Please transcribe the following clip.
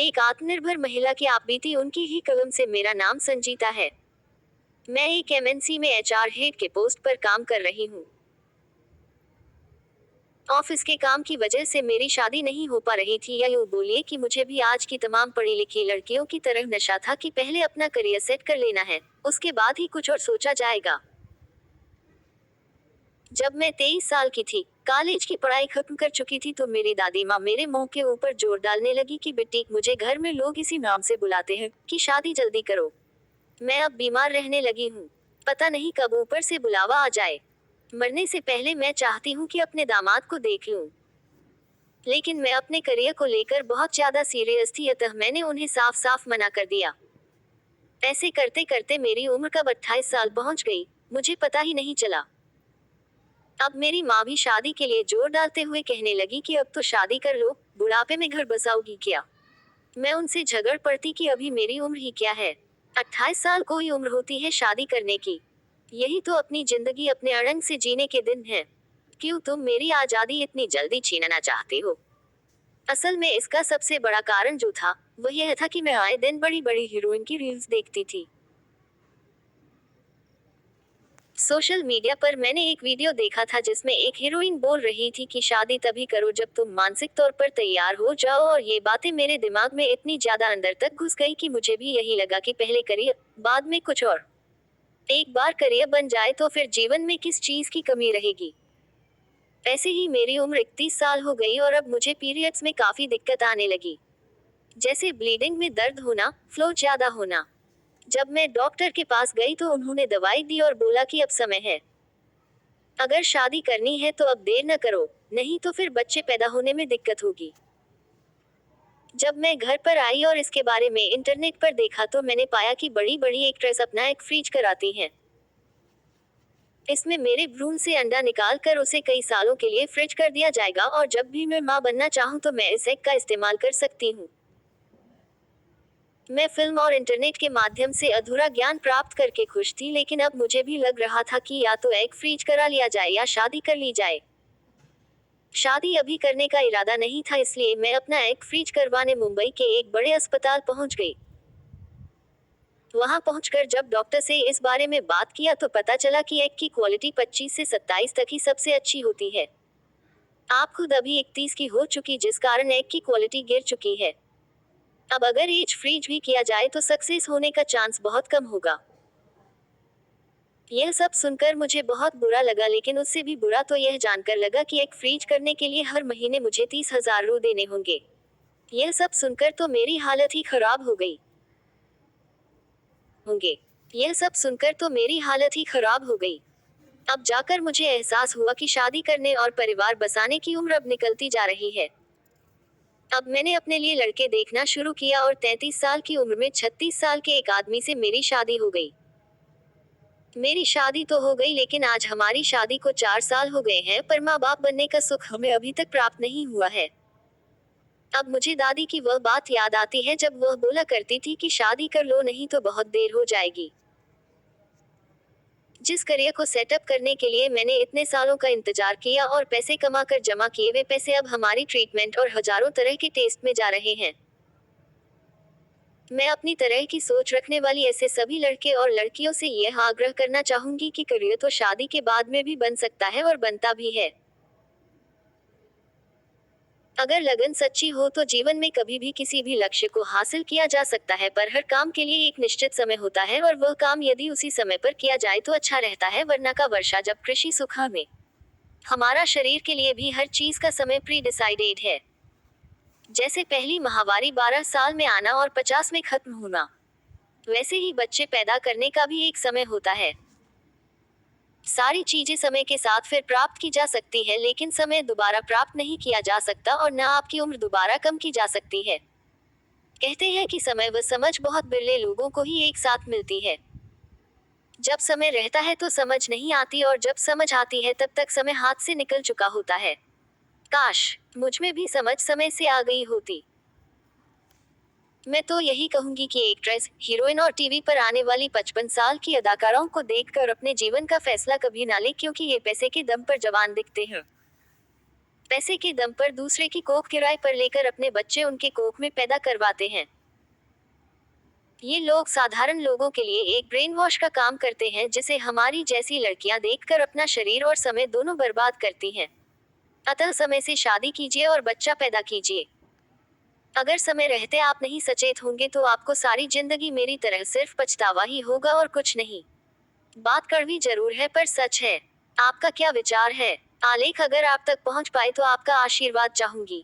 एक आत्मनिर्भर महिला की आपबीती उनकी ही कलम से मेरा नाम संजीता है। मैं एक एमएनसी में एचआर हेड के पोस्ट पर काम कर रही हूँ। ऑफिस के काम की वजह से मेरी शादी नहीं हो पा रही थी, या यूं बोलिए कि मुझे भी आज की तमाम पढ़ी लिखी लड़कियों की तरह नशा था कि पहले अपना करियर सेट कर लेना है, उसके बाद ही कुछ और सोचा जाएगा। जब मैं 23 साल की थी, कॉलेज की पढ़ाई खत्म कर चुकी थी, तो मेरी दादी माँ मेरे मुंह के ऊपर जोर डालने लगी कि बेटी, मुझे घर में लोग इसी नाम से बुलाते हैं कि शादी जल्दी करो। मैं अब बीमार रहने लगी हूँ। पता नहीं कब ऊपर से बुलावा आ जाए। मरने से पहले मैं चाहती हूँ कि अपने दामाद को देख लूँ। लेकिन मैं अपने करियर को लेकर बहुत ज्यादा सीरियस थी, अतः मैंने उन्हें साफ साफ मना कर दिया। ऐसे करते करते मेरी उम्र कब 28 साल पहुंच गई, मुझे पता ही नहीं चला। अब मेरी माँ भी शादी के लिए जोर डालते हुए कहने लगी कि अब तो शादी कर लो, बुढ़ापे में घर बसाओगी क्या। मैं उनसे झगड़ पड़ती कि अभी मेरी उम्र ही क्या है। 28 साल कोई उम्र होती है शादी करने की। यही तो अपनी जिंदगी अपने अड़ंग से जीने के दिन हैं। क्यों तुम मेरी आजादी इतनी जल्दी छीनना चाहते हो? असल में इसका सबसे बड़ा कारण जो था, वह यह था कि मैं आए दिन बड़ी बड़ी हीरोइन की रील्स देखती थी। सोशल मीडिया पर मैंने एक वीडियो देखा था जिसमें एक हीरोइन बोल रही थी कि शादी तभी करो जब तुम मानसिक तौर पर तैयार हो जाओ, और ये बातें मेरे दिमाग में इतनी ज्यादा अंदर तक घुस गई कि मुझे भी यही लगा कि पहले करियर, बाद में कुछ और। एक बार करियर बन जाए तो फिर जीवन में किस चीज की कमी रहेगी। ऐसे ही मेरी उम्र 31 साल हो गई और अब मुझे पीरियड्स में काफी दिक्कत आने लगी। जैसे ब्लीडिंग में दर्द होना, फ्लो ज्यादा होना। जब मैं डॉक्टर के पास गई तो उन्होंने दवाई दी और बोला कि अब समय है। अगर शादी करनी है तो अब देर न करो, नहीं तो फिर बच्चे पैदा होने में दिक्कत होगी। जब मैं घर पर आई और इसके बारे में इंटरनेट पर देखा तो मैंने पाया कि बड़ी बड़ी एक्ट्रेस अपना एक फ्रीज कराती हैं। इसमें मेरे भ्रूण से अंडा निकाल कर उसे कई सालों के लिए फ्रिज कर दिया जाएगा, और जब भी मैं मां बनना चाहूँ तो मैं इस एग का इस्तेमाल कर सकती हूँ। मैं फिल्म और इंटरनेट के माध्यम से अधूरा ज्ञान प्राप्त करके खुश थी, लेकिन अब मुझे भी लग रहा था कि या तो एग फ्रीज करा लिया जाए या शादी कर ली जाए। शादी अभी करने का इरादा नहीं था, इसलिए मैं अपना एग फ्रीज करवाने मुंबई के एक बड़े अस्पताल पहुंच गई। वहां पहुंचकर जब डॉक्टर से इस बारे में बात किया तो पता चला कि एग की क्वालिटी 25 से 27 तक ही सबसे अच्छी होती है। आप खुद अभी 31 की हो चुकी, जिस कारण एग की क्वालिटी गिर चुकी है। अब अगर एज फ्रीज भी किया जाए तो सक्सेस होने का चांस बहुत कम होगा। यह सब सुनकर मुझे बहुत बुरा लगा, लेकिन उससे भी बुरा तो यह जानकर लगा कि एग फ्रीज करने के लिए हर महीने मुझे 30,000 रू देने होंगे। यह सब सुनकर तो मेरी हालत ही खराब हो गई होंगे यह सब सुनकर तो मेरी हालत ही खराब हो गई। अब जाकर मुझे एहसास हुआ कि शादी करने और परिवार बसाने की उम्र अब निकलती जा रही है। अब मैंने अपने लिए लड़के देखना शुरू किया और 33 साल की उम्र में 36 साल के एक आदमी से मेरी शादी हो गई। मेरी शादी तो हो गई, लेकिन आज हमारी शादी को 4 साल हो गए हैं, पर माँ बाप बनने का सुख हमें अभी तक प्राप्त नहीं हुआ है। अब मुझे दादी की वह बात याद आती है जब वह बोला करती थी कि शादी कर लो, नहीं तो बहुत देर हो जाएगी। जिस करियर को सेटअप करने के लिए मैंने इतने सालों का इंतजार किया और पैसे कमा कर जमा किए, वे पैसे अब हमारी ट्रीटमेंट और हजारों तरह के टेस्ट में जा रहे हैं। मैं अपनी तरह की सोच रखने वाली ऐसे सभी लड़के और लड़कियों से यह आग्रह करना चाहूंगी कि करियर तो शादी के बाद में भी बन सकता है, और बनता भी है। अगर लगन सच्ची हो तो जीवन में कभी भी किसी भी लक्ष्य को हासिल किया जा सकता है, पर हर काम के लिए एक निश्चित समय होता है, और वह काम यदि उसी समय पर किया जाए तो अच्छा रहता है, वरना का वर्षा जब कृषि सुखा में। हमारा शरीर के लिए भी हर चीज का समय प्री डिसाइडेड है। जैसे पहली माहवारी 12 साल में आना और 50 में खत्म होना, वैसे ही बच्चे पैदा करने का भी एक समय होता है। सारी चीजें समय के साथ फिर प्राप्त की जा सकती है, लेकिन समय दोबारा प्राप्त नहीं किया जा सकता, और न आपकी उम्र दोबारा कम की जा सकती है। कहते हैं कि समय व समझ बहुत बिरले लोगों को ही एक साथ मिलती है। जब समय रहता है तो समझ नहीं आती, और जब समझ आती है तब तक समय हाथ से निकल चुका होता है। काश मुझ में भी समझ समय से आ गई होती। मैं तो यही कहूंगी कि एक्ट्रेस, हीरोइन और टीवी पर आने वाली 55 साल की अदाकाराओं को देखकर अपने जीवन का फैसला कभी ना ले, क्योंकि ये पैसे के दम पर जवान दिखते हैं। पैसे के दम पर दूसरे की कोख किराए पर लेकर अपने बच्चे उनके कोख में पैदा करवाते हैं। ये लोग साधारण लोगों के लिए एक ब्रेन वॉश का काम करते हैं, जिसे हमारी जैसी लड़कियां देखकर अपना शरीर और समय दोनों बर्बाद करती हैं। अतः समय से शादी कीजिए और बच्चा पैदा कीजिए। अगर समय रहते आप नहीं सचेत होंगे तो आपको सारी जिंदगी मेरी तरह सिर्फ पछतावा ही होगा और कुछ नहीं। बात कड़वी जरूर है पर सच है। आपका क्या विचार है? आलेख अगर आप तक पहुंच पाए तो आपका आशीर्वाद चाहूंगी।